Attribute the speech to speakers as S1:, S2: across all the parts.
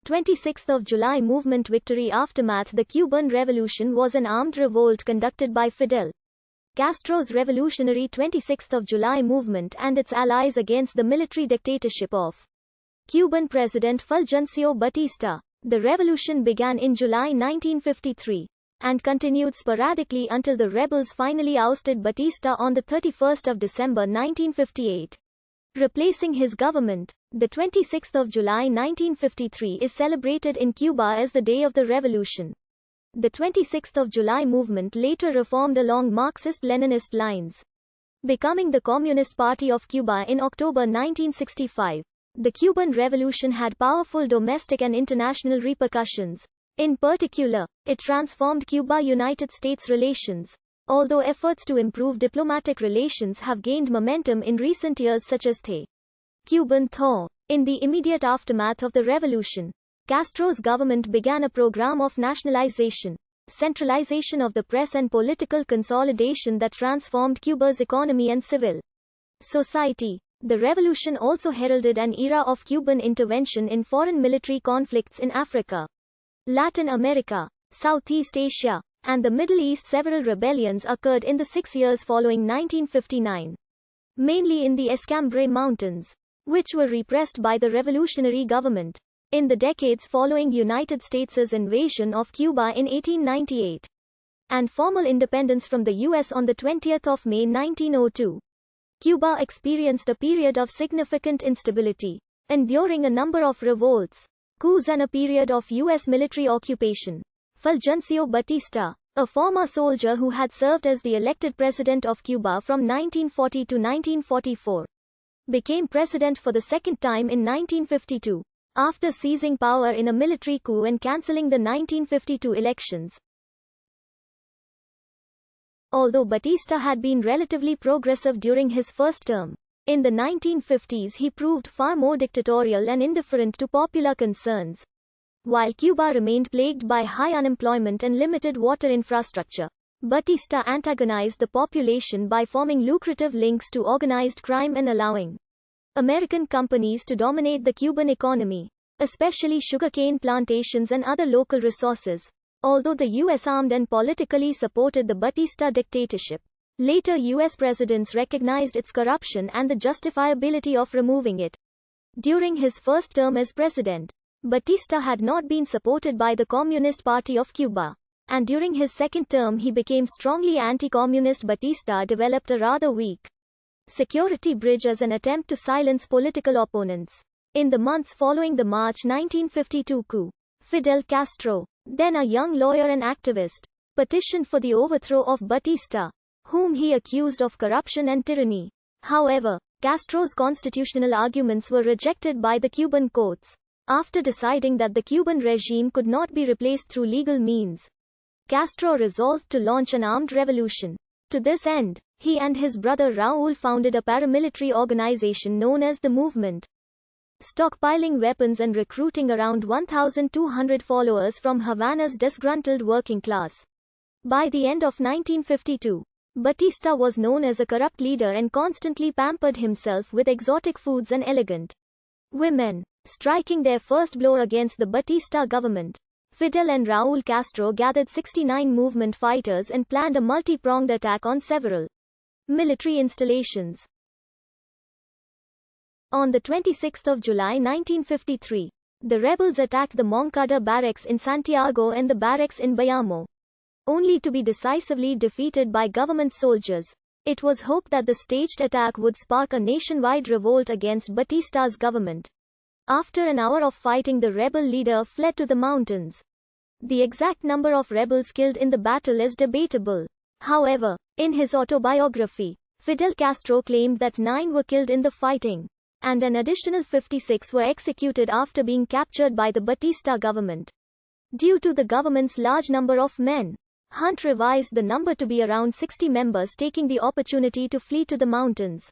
S1: 26th of July movement victory. Aftermath. The Cuban Revolution was an armed revolt conducted by Fidel Castro's revolutionary 26th of July movement and its allies against the military dictatorship of Cuban President Fulgencio Batista. The revolution began in July 1953 and continued sporadically until the rebels finally ousted Batista on the 31st of December 1958, replacing his government. The 26th of July 1953 is celebrated in Cuba as the day of the revolution. The 26th of July movement later reformed along Marxist-Leninist lines, becoming the Communist Party of Cuba in October 1965. The Cuban Revolution had powerful domestic and international repercussions. In particular, it transformed Cuba-United States relations. Although efforts to improve diplomatic relations have gained momentum in recent years, such as the Cuban Thaw. In the immediate aftermath of the revolution, Castro's government began a program of nationalization, centralization of the press and political consolidation that transformed Cuba's economy and civil society. The revolution also heralded an era of Cuban intervention in foreign military conflicts in Africa, Latin America, Southeast Asia, and the Middle East. Several rebellions occurred in the 6 years following 1959, mainly in the Escambray Mountains, which were repressed by the revolutionary government. In the decades following United States' invasion of Cuba in 1898 and formal independence from the U.S. on the 20th of May 1902, Cuba experienced a period of significant instability, enduring a number of revolts, coups and a period of U.S. military occupation. Fulgencio Batista, a former soldier who had served as the elected president of Cuba from 1940 to 1944, became president for the second time in 1952, after seizing power in a military coup and cancelling the 1952 elections. Although Batista had been relatively progressive during his first term, in the 1950s he proved far more dictatorial and indifferent to popular concerns. While Cuba remained plagued by high unemployment and limited water infrastructure, Batista antagonized the population by forming lucrative links to organized crime and allowing American companies to dominate the Cuban economy, especially sugarcane plantations and other local resources. Although the U.S. armed and politically supported the Batista dictatorship, later U.S. presidents recognized its corruption and the justifiability of removing it. During his first term as president, Batista had not been supported by the Communist Party of Cuba, and during his second term he became strongly anti-communist. Batista developed a rather weak security bridge as an attempt to silence political opponents. In the months following the March 1952 coup, Fidel Castro, then a young lawyer and activist, petitioned for the overthrow of Batista, whom he accused of corruption and tyranny. However, Castro's constitutional arguments were rejected by the Cuban courts. After deciding that the Cuban regime could not be replaced through legal means, Castro resolved to launch an armed revolution. To this end, he and his brother Raúl founded a paramilitary organization known as the Movement, stockpiling weapons and recruiting around 1,200 followers from Havana's disgruntled working class. By the end of 1952, Batista was known as a corrupt leader and constantly pampered himself with exotic foods and elegant women. Striking their first blow against the Batista government, Fidel and Raúl Castro gathered 69 movement fighters and planned a multi-pronged attack on several military installations. On the 26th of July 1953, the rebels attacked the Moncada barracks in Santiago and the barracks in Bayamo, only to be decisively defeated by government soldiers. It was hoped that the staged attack would spark a nationwide revolt against Batista's government. After an hour of fighting, the rebel leader fled to the mountains. The exact number of rebels killed in the battle is debatable. However, in his autobiography, Fidel Castro claimed that 9 were killed in the fighting, and an additional 56 were executed after being captured by the Batista government. Due to the government's large number of men, Hunt revised the number to be around 60 members, taking the opportunity to flee to the mountains.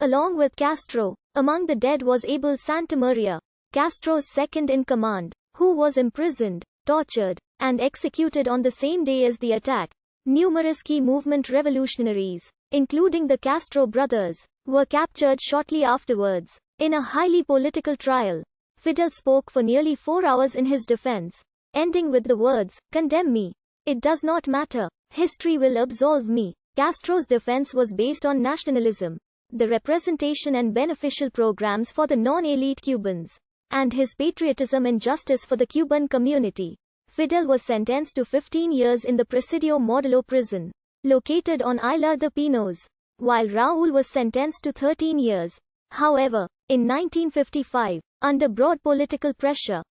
S1: Along with Castro, among the dead was Abel Santamaria, Castro's second-in-command, who was imprisoned, tortured, and executed on the same day as the attack. Numerous key movement revolutionaries, including the Castro brothers, were captured shortly afterwards. In a highly political trial, Fidel spoke for nearly 4 hours in his defense, ending with the words, "Condemn me. It does not matter. History will absolve me." Castro's defense was based on nationalism, the representation and beneficial programs for the non-elite Cubans, and his patriotism and justice for the Cuban community. Fidel was sentenced to 15 years in the Presidio Modelo prison, located on Isla de Pinos, while Raúl was sentenced to 13 years. However, in 1955, under broad political pressure,